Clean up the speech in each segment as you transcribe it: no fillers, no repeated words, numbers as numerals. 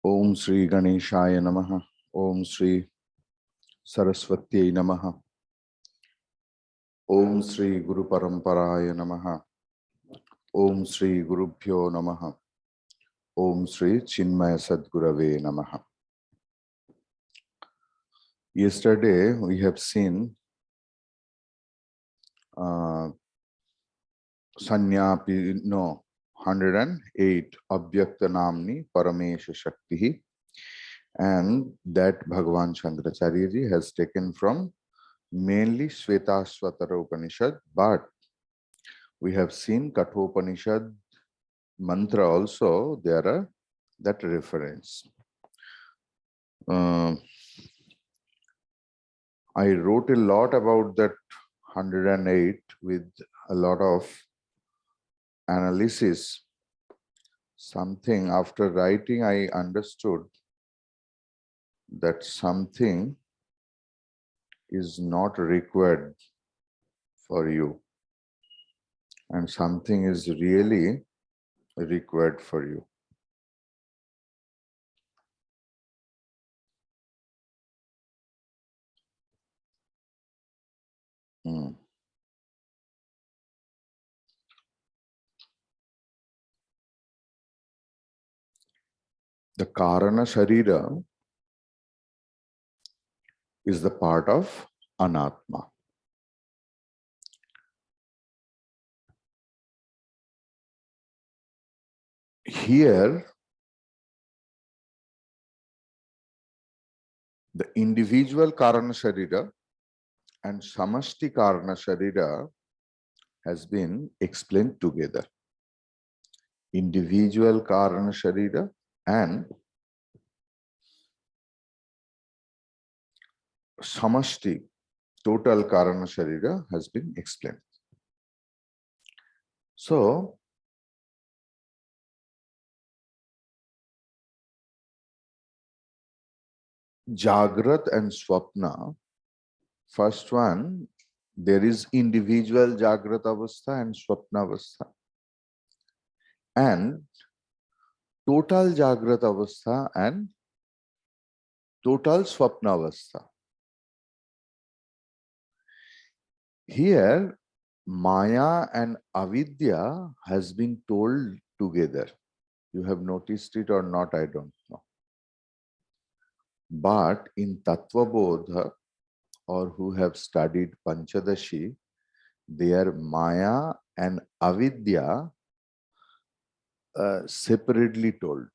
Om Shri Ganeshaya Namaha. Om Shri Saraswati Namaha. Om Shri Guru Paramparaya Namaha. Om Shri Gurubhyo Namaha. Om Shri Chinmaya Sadgurave Namaha. Yesterday we have seen Sanyapi, no, 108 Abhyakta Namni Paramesha Shakti, and that Bhagavan Shankaracharya ji has taken from mainly Shvetashvatara Upanishad, but we have seen Kathopanishad mantra also, there are that reference. I wrote a lot about that 108 with a lot of analysis. Something after writing, I understood that something is not required for you and something is really required for you. The Karana Sharira is the part of Anatma. Here, the individual Karana Sharira and Samashti Karana Sharira has been explained together. Individual Karana Sharira and Samashti, total Karana Sharira, has been explained. So, Jagrat and Swapna, first one, there is individual Jagrat Avastha and Swapna Avastha. And total Jagrat Avastha and total Swapna Avastha. Here, Maya and Avidya has been told together. You have noticed it or not, I don't know. But in Tattva Bodha, or who have studied Panchadashi, their Maya and Avidya separately told.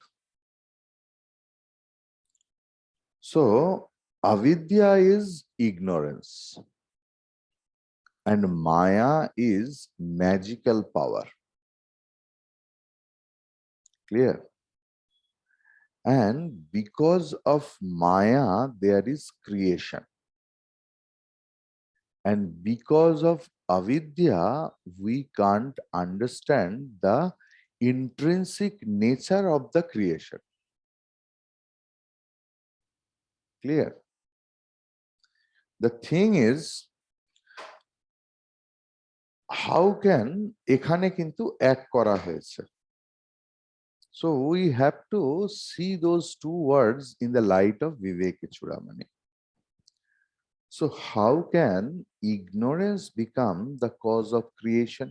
So, Avidya is ignorance and Maya is magical power. Clear? And because of Maya, there is creation. And because of Avidya, we can't understand the intrinsic nature of the creation. Clear? The thing is, how can এখানে কিন্তু এক করা হয়েছে? So we have to see those two words in the light of Vivekachudamani. So how can ignorance become the cause of creation?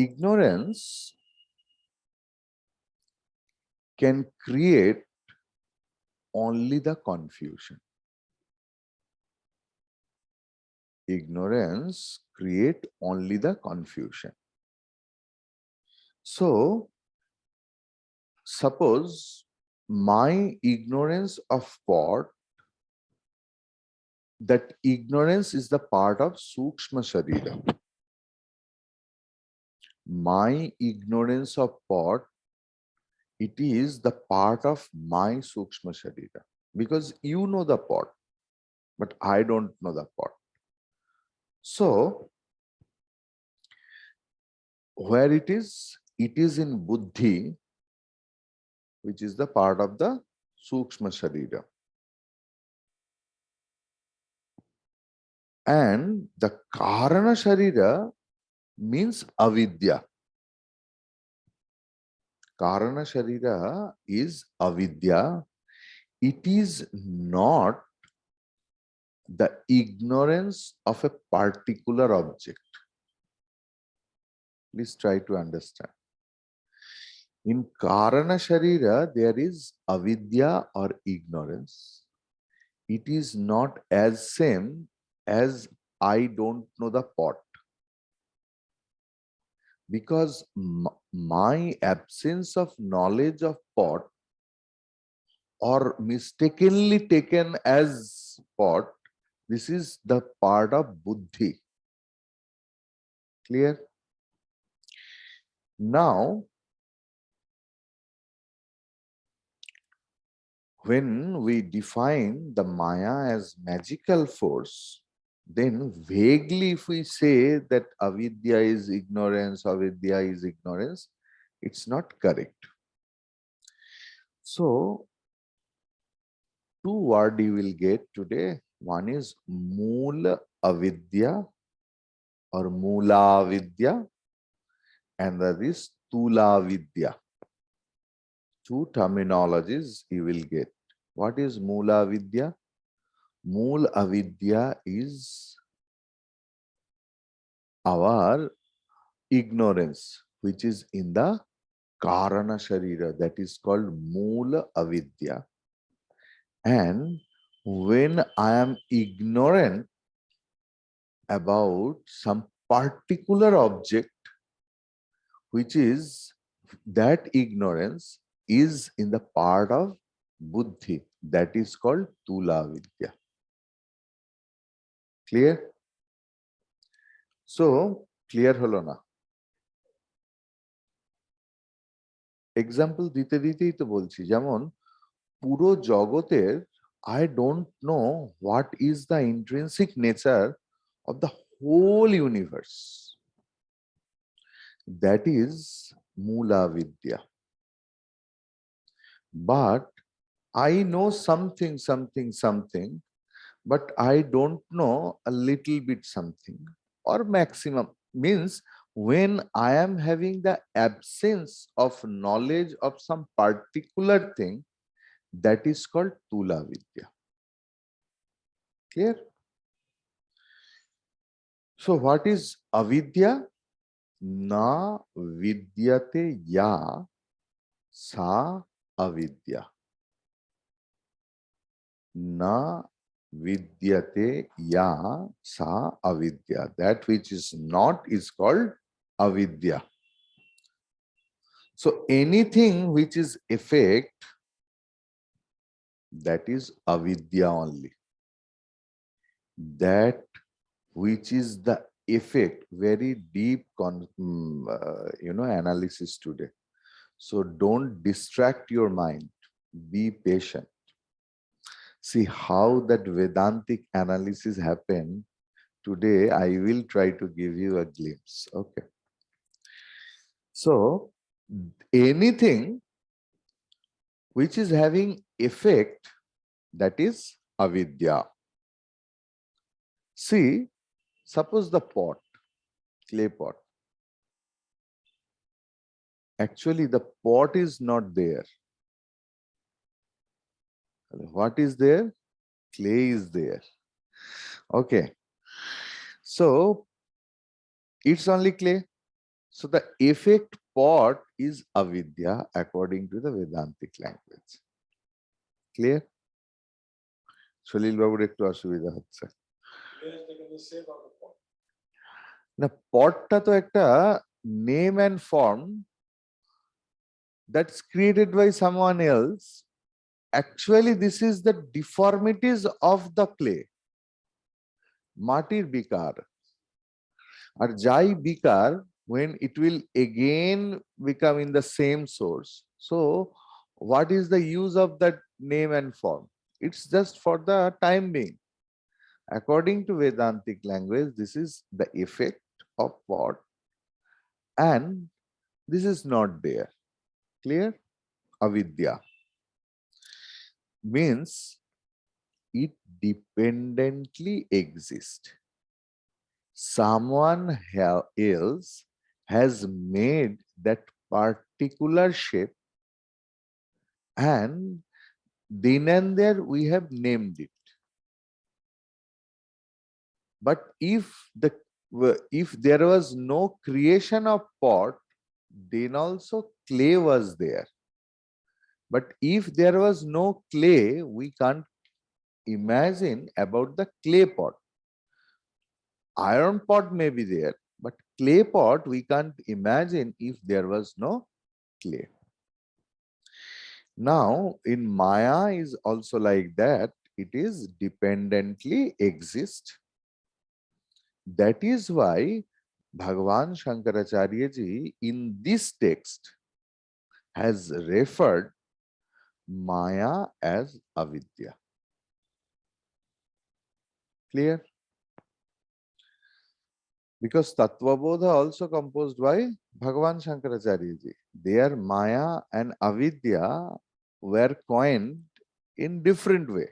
Ignorance can create only the confusion. Ignorance create only the confusion. So suppose my ignorance of pot, that ignorance is the part of Sukshma Sharira. My ignorance of pot, it is the part of my Sukshma Sharira. Because you know the pot, but I don't know the pot. So, where it is in Buddhi, which is the part of the Sukshma Sharira. And the Karana Sharira means Avidya. Karana Sharira is avidya. It is not the ignorance of a particular object. Please try to understand. In Karana Sharira, there is avidya or ignorance. It is not as same as I don't know the pot. Because my absence of knowledge of pot or mistakenly taken as pot, this is the part of buddhi. Clear? Now, when we define the Maya as magical force, then vaguely if we say that avidya is ignorance, it's not correct. So, two words you will get today. One is Moola Avidya or Moola Vidya, and that is Tula Vidya. Two terminologies you will get. What is Moola Vidya? Mool Avidya is our ignorance, which is in the Karana Sharira, that is called Moola Avidya. And when I am ignorant about some particular object, which is that ignorance is in the part of buddhi, that is called Tula Vidya. Clear? So, clear holo na? Example দিতে দিতেই তো বলছি, যেমন পুরো জগতের I don't know what is the intrinsic nature of the whole universe. That is Moola Vidya. But I know something, but I don't know a little bit something or maximum. Means when I am having the absence of knowledge of some particular thing, that is called Tula Vidya. Clear? So what is avidya? Na vidyate ya sa avidya. Na vidyate ya sa avidya. That which is not is called avidya. So anything which is effect, that is avidya only. That which is the effect, very deep analysis today. So don't distract your mind. Be patient. See how that Vedantic analysis happened. Today, I will try to give you a glimpse. Okay. So, anything which is having effect, that is avidya. See, suppose the pot, clay pot. Actually, the pot is not there. What is there? Clay is there. Okay. So, it's only clay. So the effect pot is avidya according to the Vedantic language. Clear? Shalil Babur ekটু অসুবিধা হচ্ছে। না, পটটা তো একটা name and form that's created by someone else. Actually, this is the deformities of the clay. মাটির বিকার। আর যাই বিকার, when it will again become in the same source. So, what is the use of that name and form? It's just for the time being. According to Vedantic language, this is the effect of pot, and this is not there. Clear? Avidya means it dependently exists. Someone else has made that particular shape, and then and there we have named it. But if there was no creation of pot, then also clay was there. But if there was no clay, we can't imagine about the clay pot. Iron pot may be there, but clay pot we can't imagine if there was no clay. Now, in Maya is also like that. It is dependently exist. That is why Bhagavan Shankaracharya ji in this text has referred Maya as avidya. Clear? Because Tattvabodha also composed by Bhagavan Shankaracharya ji. Their Maya and avidya were coined in different way.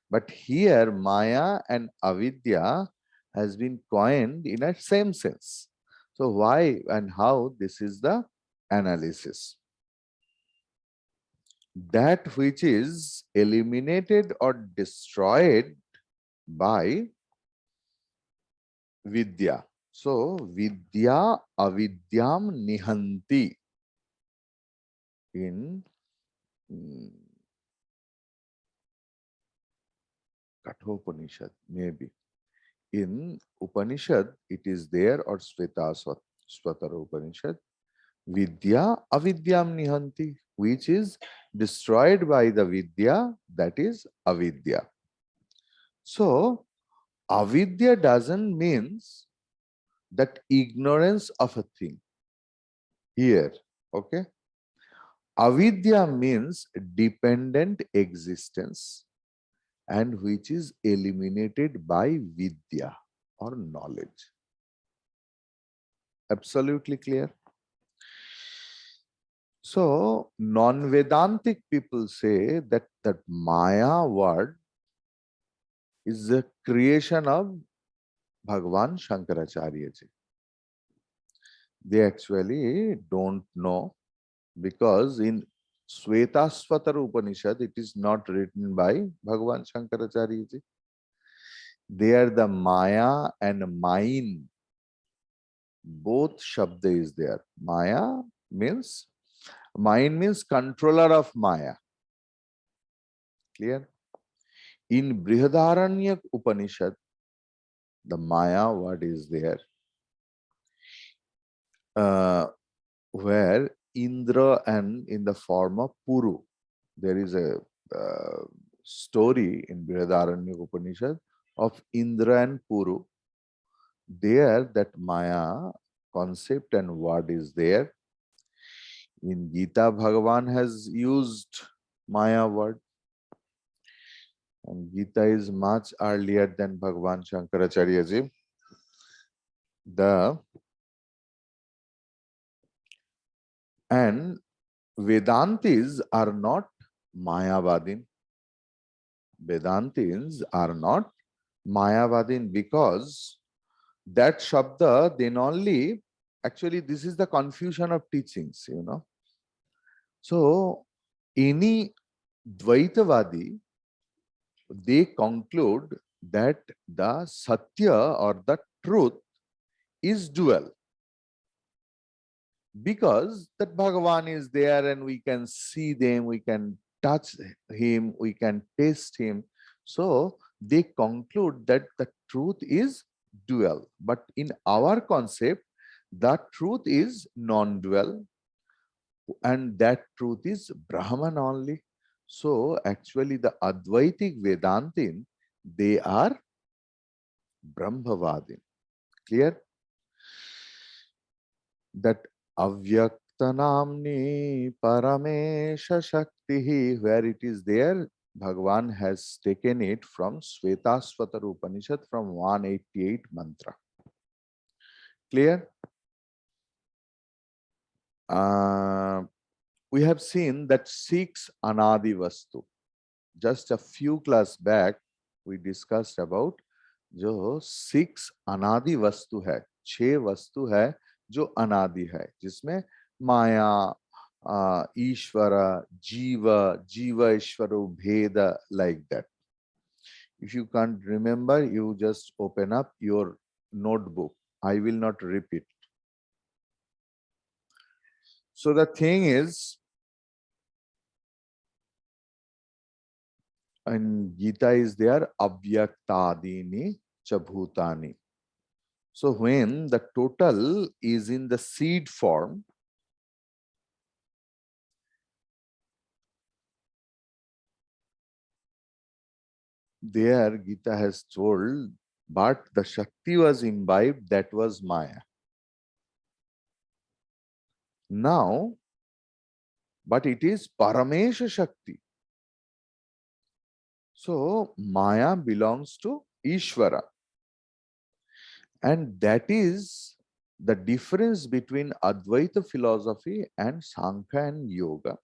But here Maya and avidya has been coined in a same sense. So why and how, this is the analysis. That which is eliminated or destroyed by vidya. So vidya avidyam nihanti in Kathopanishad, maybe. In Upanishad, it is there, or Svatara Upanishad, Vidya avidyam nihanti, which is destroyed by the Vidya, that is avidya. So, avidya doesn't means that ignorance of a thing. Here, okay? Avidya means dependent existence, and which is eliminated by Vidya or knowledge. Absolutely clear? So, non-Vedantic people say that that Maya word is the creation of Bhagavan Shankaracharya ji. They actually don't know, because in Svetasvatara Upanishad it is not written by Bhagavan Shankaracharya ji. There the Maya and Mine, both shabda is there. Maya means, Mine means controller of Maya. Clear? In Brihadaranya Upanishad, the Maya word is there, where Indra and in the form of Puru. There is a story in Brihadaranya Upanishad of Indra and Puru. There that Maya concept and word is there. In Gita, Bhagavan has used Maya word. And Gita is much earlier than Bhagavan Shankaracharya ji. And Vedantis are not Mayavadin. Vedantins are not Mayavadin, because that Shabda then only, actually this is the confusion of teachings, you know. So any Dvaitavadi, they conclude that the Satya or the truth is dual, because that Bhagavan is there and we can see them, we can touch him, we can taste him. So they conclude that the truth is dual. But in our concept, the truth is non-dual, and that truth is Brahman only. So actually the Advaitic Vedantin, they are Brahmavadin. Clear? That Avyaktanamni Paramesha Shakti, where it is there, Bhagavan has taken it from Svetasvatara Upanishad from 188 mantra. Clear? We have seen that 6 Anadi Vastu. Just a few class back, we discussed about जो 6 अनादि वस्तु है, 6 वस्तु है जो अनादि है, जिसमें माया, Ishvara, Jiva, Jiva Ishvaro Bheda, like that. If you can't remember, you just open up your notebook. I will not repeat. So the thing is, and Gita is there, Avyaktadini Chabhutani. So when the total is in the seed form, there Gita has told, but the Shakti was imbibed, that was Maya. Now, but it is Paramesha Shakti. So Maya belongs to Ishvara. And that is the difference between Advaita philosophy and Sankhya and Yoga.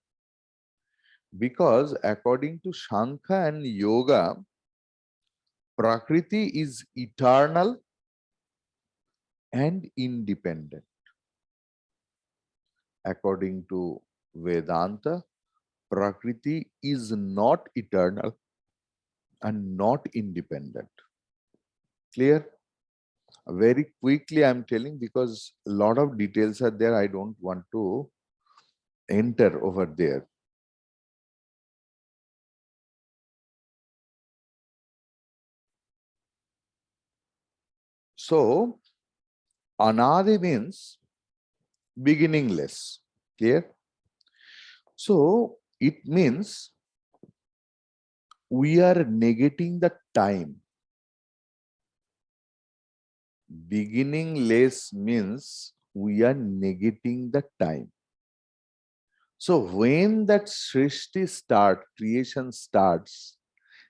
Because according to Sankhya and Yoga, Prakriti is eternal and independent. According to Vedanta, Prakriti is not eternal and not independent. Clear? Very quickly I'm telling, because a lot of details are there. I don't want to enter over there. So, Anadi means beginningless. Clear? So, it means we are negating the time. Beginningless means we are negating the time. So when that Srishti start, creation starts,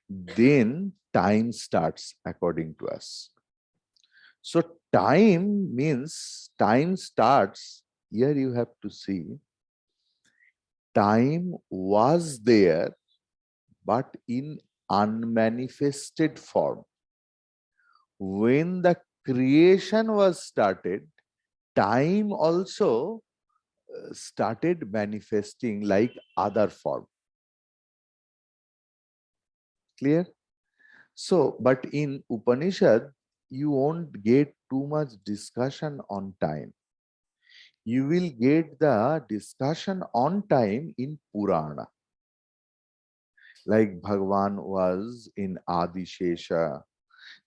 then time starts according to us. So time means time starts. Here you have to see, time was there, but in unmanifested form. When the creation was started, time also started manifesting like other form. Clear? So, but in Upanishad, you won't get too much discussion on time. You will get the discussion on time in Purana. Like Bhagavan was in Adishesha,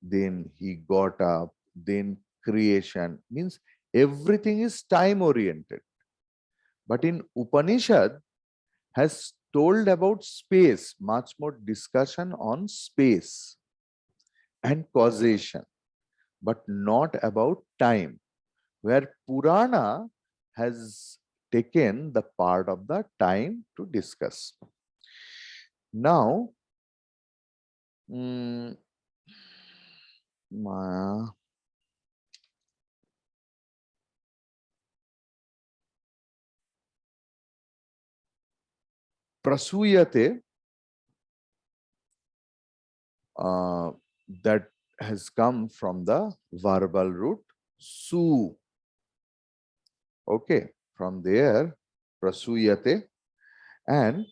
then he got up, then creation, means everything is time oriented. But in Upanishad has told about space, much more discussion on space and causation, but not about time, where Purana has taken the part of the time to discuss. Now, Maya, Prasuyate, that has come from the verbal root su. Okay, from there, Prasuyate, and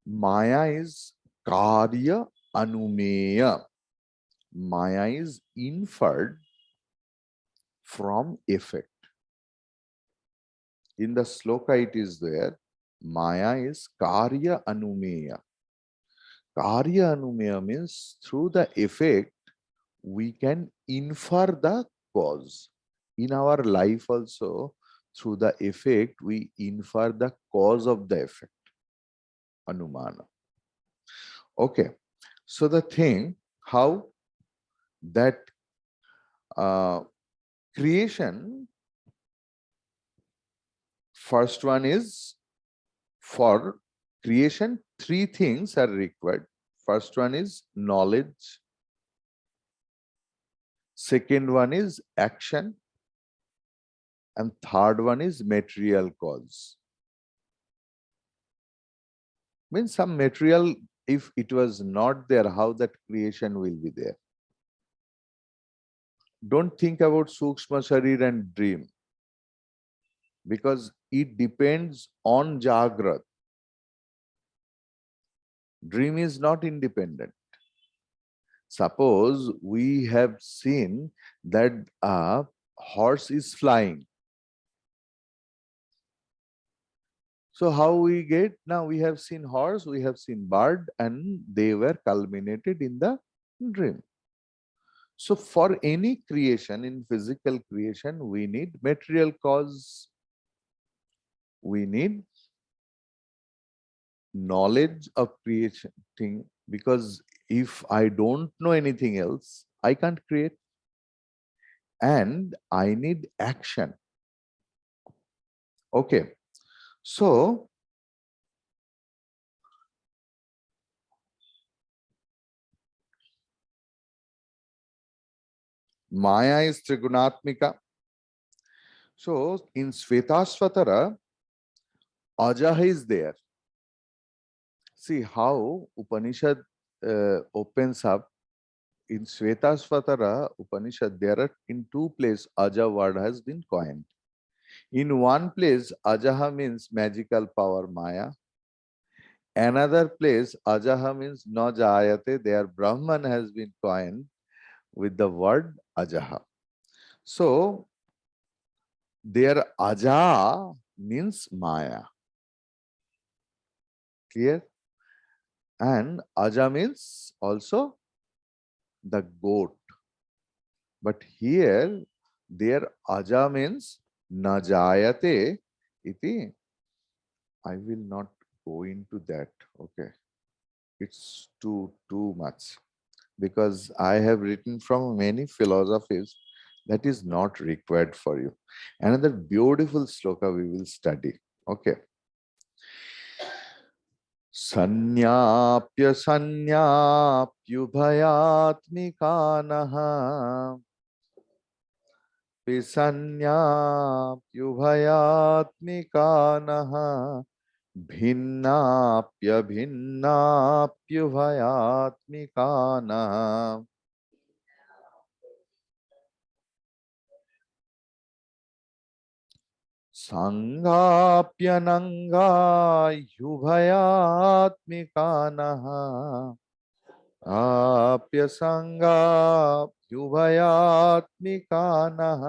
Maya is Karya Anumeya. Maya is inferred from effect. In the sloka it is there, Maya is Karya Anumeya. Karya Anumeya means through the effect, we can infer the cause. In our life also, through the effect, we infer the cause of the effect. Anumana. Okay. So the thing, how that creation, first one is, for creation, three things are required. First one is knowledge. Second one is action. And third one is material cause. Means some material, if it was not there, how that creation will be there? Don't think about Sukshma Sharir and dream. because it depends on Jagrat. Dream is not independent. Suppose we have seen that a horse is flying. So how we get? Now we have seen horse, we have seen bird, and they were culminated in the dream. So for any creation, in physical creation, we need material cause. We need knowledge of creating, because if I don't know anything else, I can't create. And I need action. Okay. So Maya is Trigunatmika. So in Svetasvatara, Ajaha is there. See how Upanishad opens up. In Svetasvatara Upanishad, there are in two places Aja word has been coined. In one place, Ajaha means magical power Maya. Another place, Ajaha means no jayate. There Brahman has been coined with the word Ajaha. So their Aja means Maya. Clear? And Aja means also the goat. But here, their Aja means Najayate iti. I will not go into that. Okay. It's too much. Because I have written from many philosophies that is not required for you. Another beautiful sloka we will study. Okay. Sanyapya sanyapyubhayatmikanaha pisanyapyubhayatmikanaha भिन्नाप्य भिन्नाप्युभयात्मिकानाः संगाप्यनंगायुभयात्मिकानः आप्यसंगाप्युभयात्मिकानः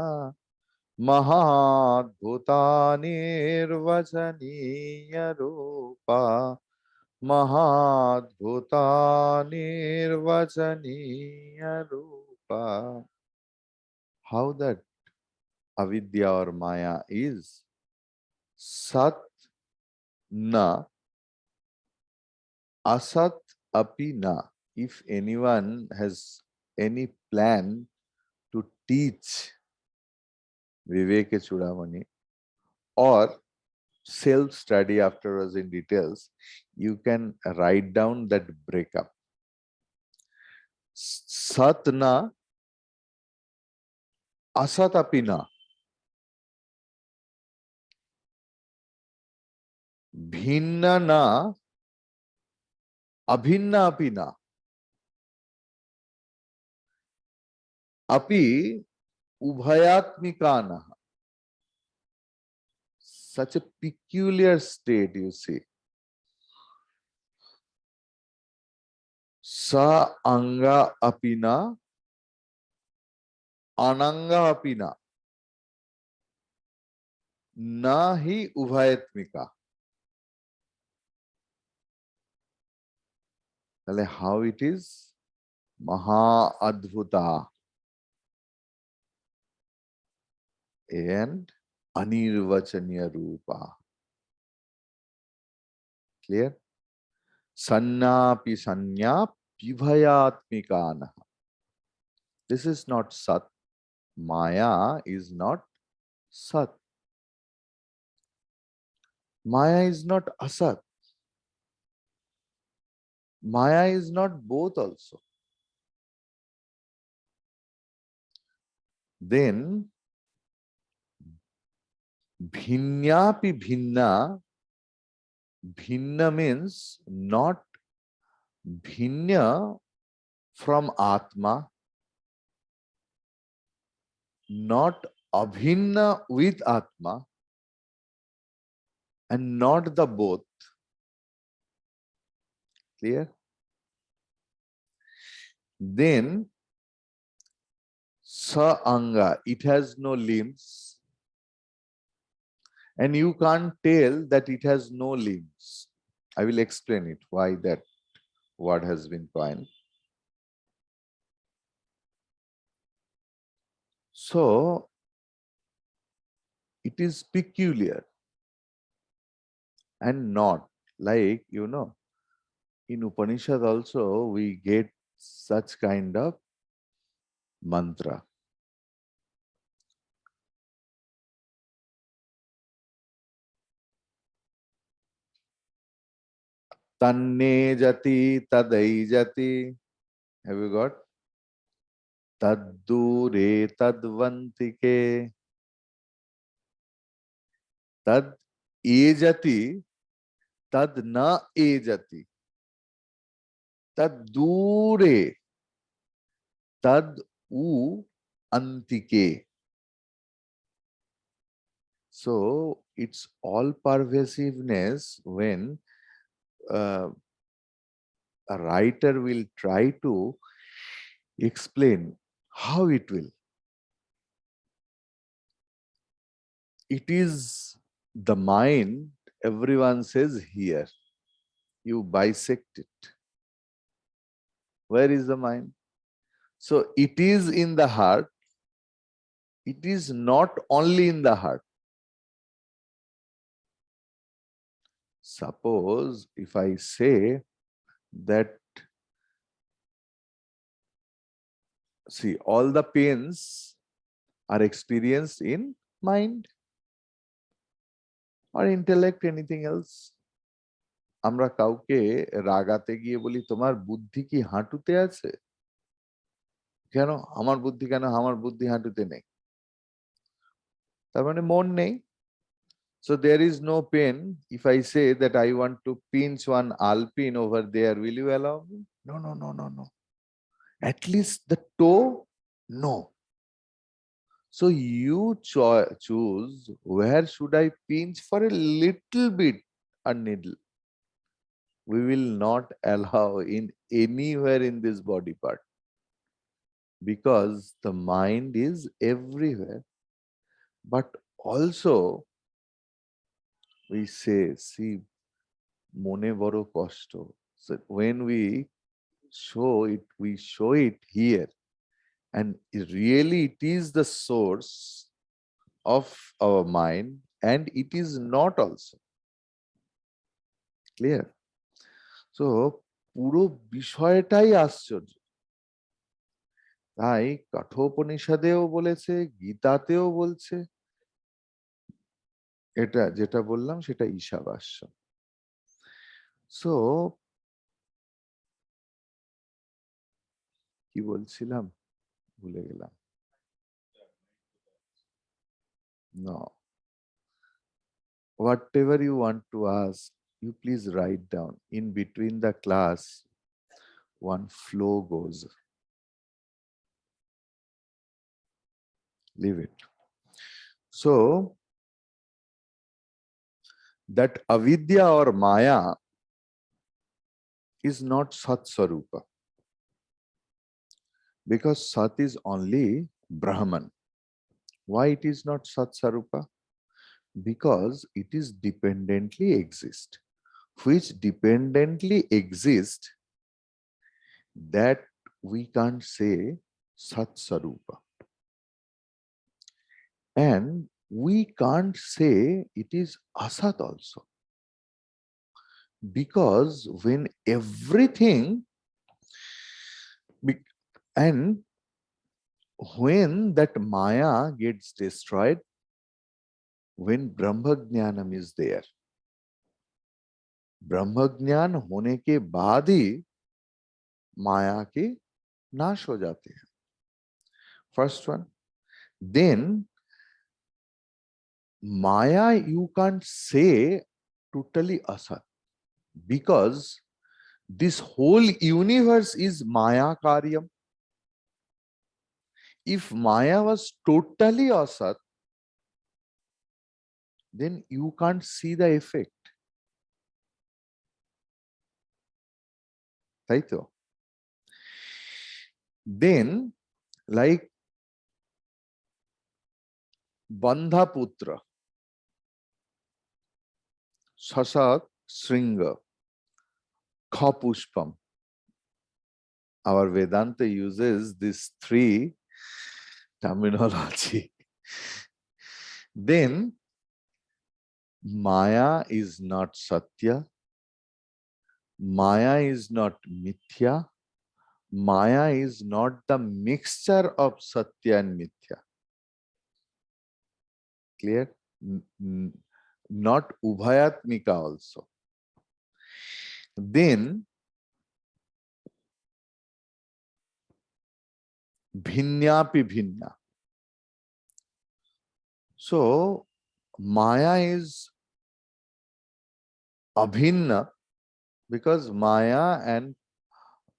महाद्भुतानिर्वचनीय Rupa महाद्भुतानिर्वचनीय Rupa. How that avidya or maya is sat na asat api na. If anyone has any plan to teach Vivekachudamani or self-study afterwards in details, you can write down that breakup. Sat na asat api na. Bhinna na abhinna api na. Api ubhayatmikana. Such a peculiar state, you see. Sa anga apina, ananga apina, na hi ubhayatmika. How it is? Maha adbhuta and anirvachaniya rupa. Clear? Sannapi sanya pibhayatmikana. This is not sat. Maya is not sat. Maya is not asat. Maya is not both also. Then bhinyapi bhinna. Bhinna means not bhinna from Atma, not abhinna with Atma, and not the both. Clear? Then sa anga, it has no limbs, and you can't tell that it has no limbs. I will explain it, why that word has been coined. So it is peculiar and not like, in Upanishad also we get such kind of mantra. Tanne jati tadai jati. Have you got? Taddure tadvantike. Tad e jati tad na e jati. Tad dure tad u antike. So it's all pervasiveness when uh, a writer will try to explain how it will. It is the mind, everyone says here. You bisect it. Where is the mind? So it is in the heart. It is not only in the heart. Suppose if I say that, see, all the pains are experienced in mind or intellect, anything else. আমরা কাউকে রাগাতে গিয়ে বলি তোমার বুদ্ধি কি হাঁটুতে আছে? কেন আমার বুদ্ধি, কেন আমার বুদ্ধি হাঁটুতে নেই? তার মানে মন নেই। So there is no pain if I say that I want to pinch one alpine over there. Will you allow me? No, no, no, no, no. At least the toe, no. So you choose where should I pinch for a little bit a needle. We will not allow in anywhere in this body part because the mind is everywhere. But also we say, see, mone boro kosto. So when we show it here, and really it is the source of our mind, and it is not also. Clear? So পুরো বিষয়টাই আশ্চর্য। তাই কাঠোপনিষদেও বলেছে, গীতাতেও বলছে, এটা যেটা বললাম সেটা ঈশাবাস্য। সো কি বলছিলাম ভুলে গেলাম। No, whatever you want to ask, you please write down. In between the class, one flow goes. Leave it. So that avidya or maya is not Sat Swarupa, because Sat is only Brahman. Why it is not Sat Swarupa? Because it is dependently exist. Which dependently exist, that we can't say Sat Swarupa. And we can't say it is Asat also. Because when everything, and when that Maya gets destroyed, when Brahma Jnanam is there, Brahma Jnan होने के बाद ही माया के नाश हो जाते हैं. First one. Then Maya you can't say totally asat, because this whole universe is Maya karyam. If Maya was totally asat, then you can't see the effect. তাই তো? Then, like Bandhaputra, Sasak, Sringa, Khapushpam. Our Vedanta uses these three terminology. Then Maya is not Satya, Maya is not Mithya, Maya is not the mixture of Satya and Mithya. Clear? Not Ubhayatmika also. Then Bhinyapi Bhinna. So Maya is Abhinna because Maya and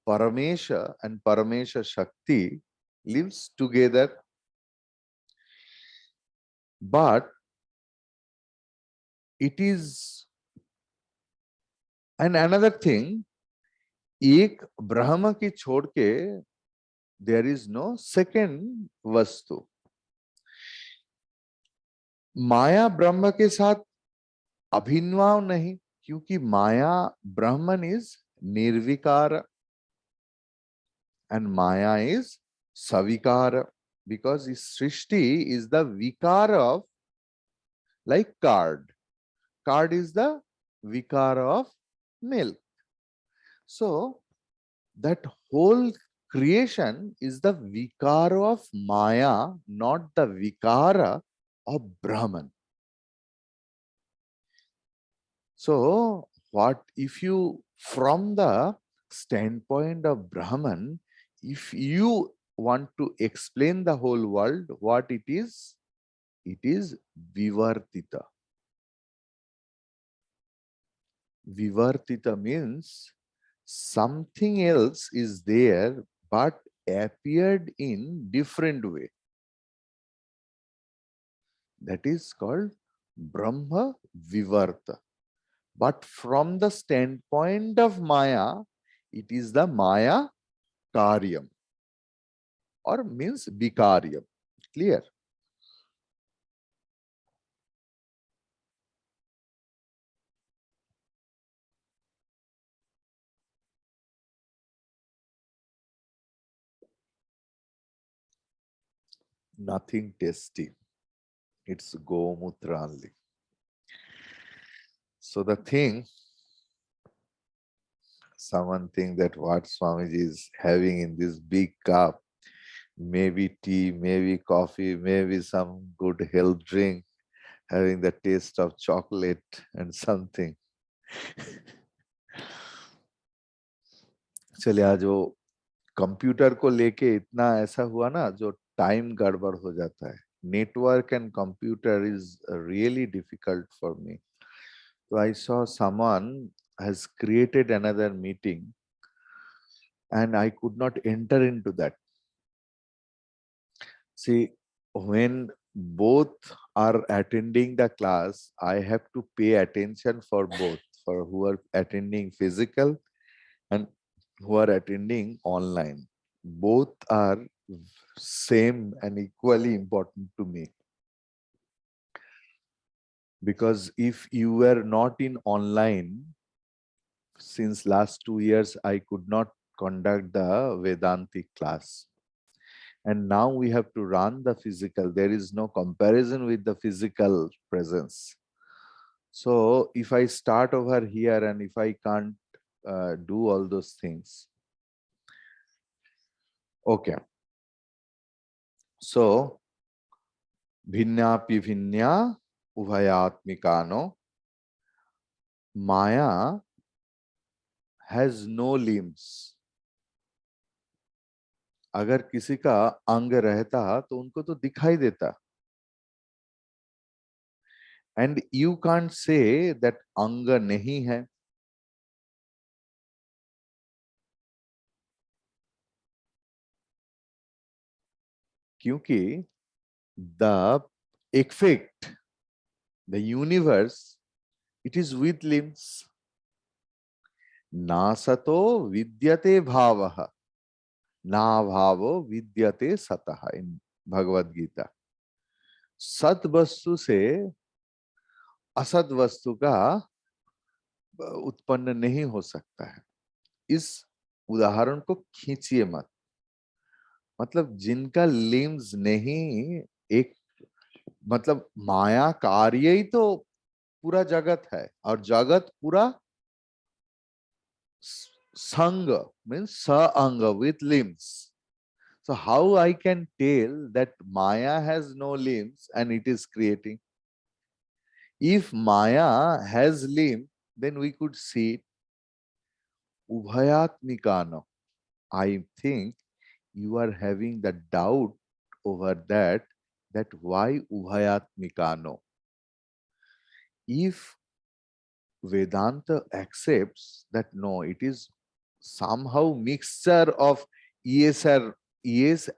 Paramesha Shakti lives together. But it is, and another thing, एक ब्रह्म की छोड़ के there is no second वस्तु. माया ब्रह्म के साथ अभिन्नभाव नहीं, क्योंकि माया ब्रह्मन is निर्विकार and Maya is savikara, because Srishti is the vikara of, like card. Card is the vikara of milk. So that whole creation is the vikara of Maya, not the vikara of Brahman. So what if you, from the standpoint of Brahman, if you want to explain the whole world, what it is Vivartita. Vivartita means something else is there but appeared in different way. That is called Brahma Vivarta. But from the standpoint of Maya, it is the Maya Karyam, or means Vikaryam. Clear? Nothing tasty. It's Gomutra only. So the thing, someone think that what Swamiji is having in this big cup, maybe tea, maybe coffee, maybe some good health drink, having the taste of chocolate and something. चलिए आज वो computer को लेके इतना ऐसा हुआ ना, जो टाइम गड़बड़ हो जाता है. Network and computer is really difficult for me. So I saw someone has created another meeting and I could not enter into that. See, when both are attending the class, I have to pay attention for both, for who are attending physical and who are attending online. Both are same and equally important to me. Because if you were not in online, since last 2 years, I could not conduct the Vedantic class. And now we have to run the physical. There is no comparison with the physical presence. So if I start over here and if I can't do all those things. Okay. So, Bhinyapi Bhinya Ubhayatmikano. Maya has no limbs. अगर किसी का अंग रहता तो उनको तो दिखाई देता. And you can't say that अंग नहीं है. क्योंकि the effect, The universe, it is with limbs. Nasato vidyate bhavaha. Na bhavo vidyate sataha in Bhagavad Gita. सत वस्तु से असत वस्तु का उत्पन्न नहीं हो सकता है. इस उदाहरण को खींचिए मत. मतलब जिनका लिम्स नहीं, एक मतलब माया कार्य ही तो पूरा जगत है, और जगत पूरा संग means स-अंग with limbs. So how I can tell that Maya has no limbs and it is creating? If Maya has limb, then we could see it. Ubhayatmikano. I think you are having the doubt over that why Ubhayatmikano. If Vedanta accepts that no, it is somehow mixture of yes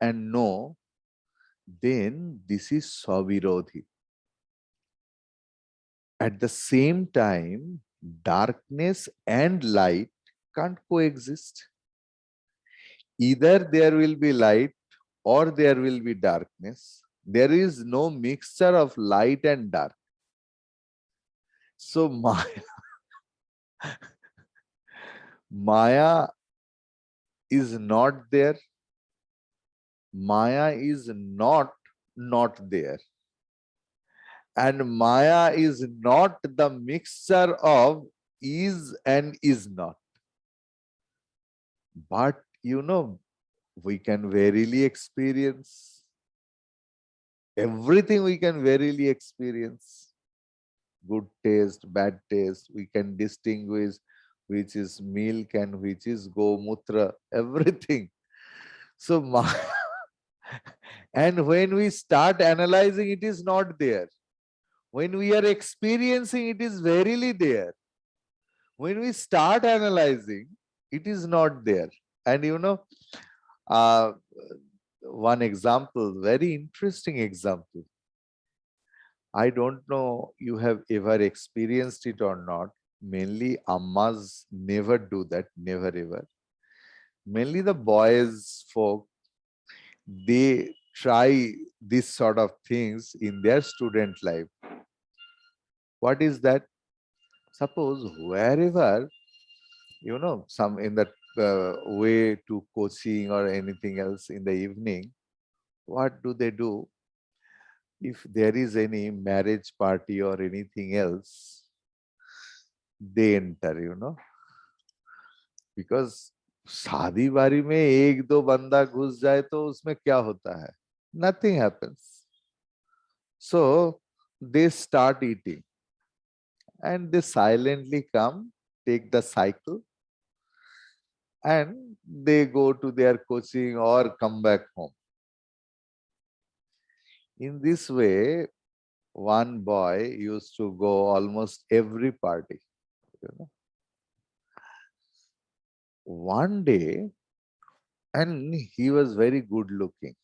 and no, then this is Savirodhi. At the same time, darkness and light can't coexist. Either there will be light or there will be darkness. There is no mixture of light and dark. So Maya is not there. Maya is not there. And Maya is not the mixture of is and is not. But we can verily experience everything. We can verily experience good taste, bad taste. We can distinguish which is milk and which is gomutra, everything. So and when we start analyzing, it is not there. When we are experiencing, it is verily there. When we start analyzing, it is not there. And uh, one example, very interesting example. I don't know you have ever experienced it or not. Mainly ammas never do that, never ever. Mainly the boys folk, they try this sort of things in their student life. What is that? Suppose wherever, some in that way to coaching or anything else in the evening, what do they do? If there is any marriage party or anything else, they enter, because शादी बारी में एक दो बंदा घुस जाए तो उसमें क्या होता है? Nothing happens. So they start eating and they silently come, take the cycle, and they go to their coaching or come back home. In this way, one boy used to go almost every party. One day, and he was very good looking,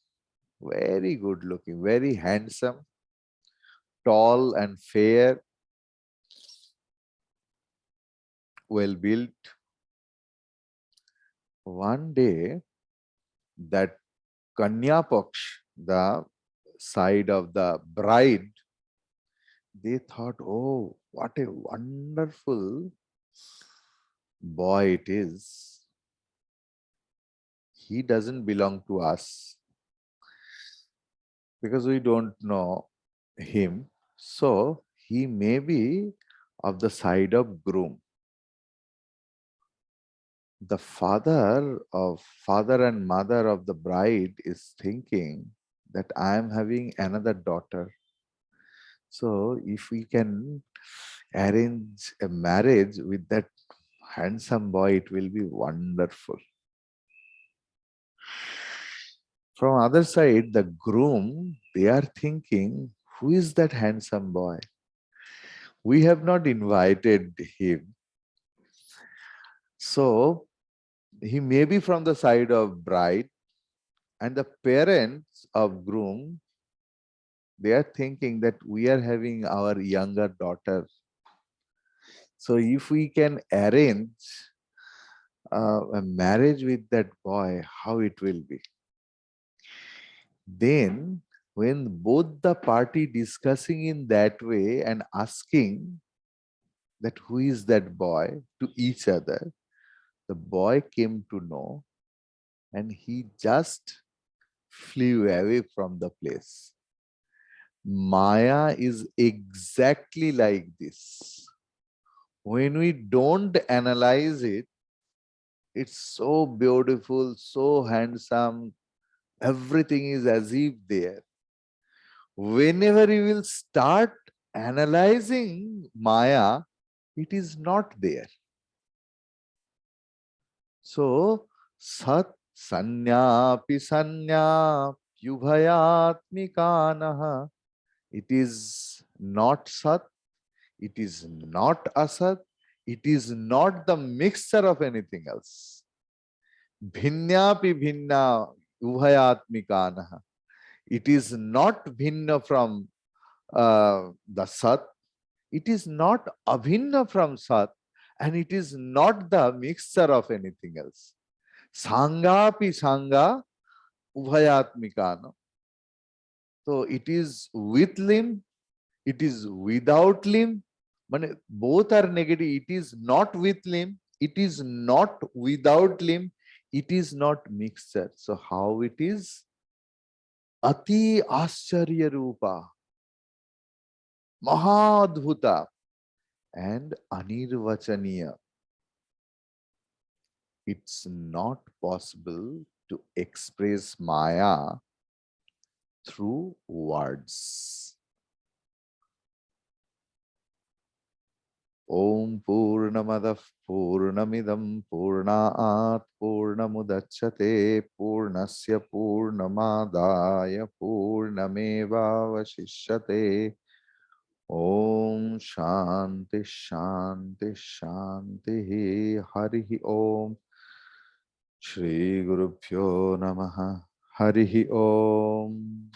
very handsome, tall and fair, well built. One day, that Kanya Paksh, the side of the bride, they thought, oh, what a wonderful boy it is. He doesn't belong to us because we don't know him. So he may be of the side of groom. The father and mother of the bride is thinking that I am having another daughter. So if we can arrange a marriage with that handsome boy, it will be wonderful. From other side, the groom, they are thinking, who is that handsome boy? We have not invited him. So he may be from the side of bride, and the parents of groom, They are thinking that we are having our younger daughter. So if we can arrange a marriage with that boy, how it will be? Then when both the party discussing in that way and asking that who is that boy to each other, the boy came to know and he just flew away from the place. Maya is exactly like this. When we don't analyze it, it's so beautiful, so handsome, everything is as if there. Whenever you will start analyzing Maya, it is not there. So, Sat Sanyapi Sanya Yubhayatmikanaha. It is not Sat, it is not Asat, it is not the mixture of anything else. Bhinyapi Bhinna Yubhayatmikanaha. It is not Bhinna from the Sat, it is not Abhinna from Sat, and it is not the mixture of anything else. Sangapi Sanga Ubhayatmikana. So it is with limb, it is without limb. Both are negative. It is not with limb, it is not without limb, it is not mixture. So how it is? Ati Ascharya Rupa, Mahadhuta, and Anirvachaniya. It's not possible to express Maya through words. Om Purnamadah Purnamidam Purnaat Purnamudachyate Purnasya Purnamadaya Purnameva Vashishyate. Om Shanti Shanti Shanti Harihi Om. Shri Gurubhyo Namaha. Harihi Om.